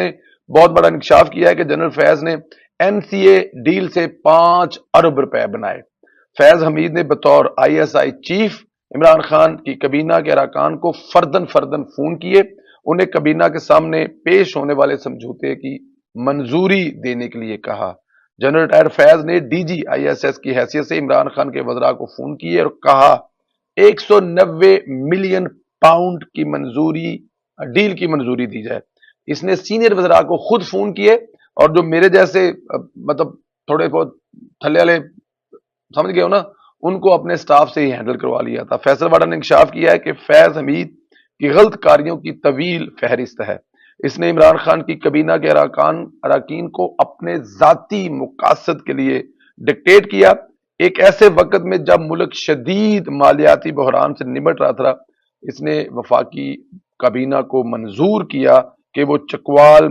نے بہت بڑا انکشاف کیا ہے کہ جنرل فیض نے این سی اے ڈیل سے 5 ارب روپے بنائے۔ فیض حمید نے بطور I S I chief Imran Khan کی کابینہ کے اراکان کو فردن فون کیے، انہیں کابینہ کے سامنے پیش ہونے والے سمجھوتے کی منظوری دینے کے لیے کہا۔ جنرل ریٹائرڈ فیض نے D G I S S کی حیثیت سے عمران خان کے وزراء کو فون کیے اور کہا 190 ملین پاؤنڈ کی ڈیل کی منظوری دی جائے۔ اس نے سینئر وزراء کو خود فون کیے اور جو میرے جیسے مطلب تھوڑے بہت تھلے والے سمجھ گئے ہو نا، ان کو اپنے سٹاف سے ہی ہینڈل کروا لیا تھا۔ فیصل واڈا نے انکشاف کیا ہے کہ فیض حمید کی غلط کاریوں کی طویل فہرست ہے۔ اس نے عمران خان کی کابینہ کے اراکین کو اپنے ذاتی مقاصد کے لیے ڈکٹیٹ کیا، ایک ایسے وقت میں جب ملک شدید مالیاتی بحران سے نمٹ رہا تھا۔ اس نے وفاقی کابینہ کو منظور کیا کہ وہ چکوال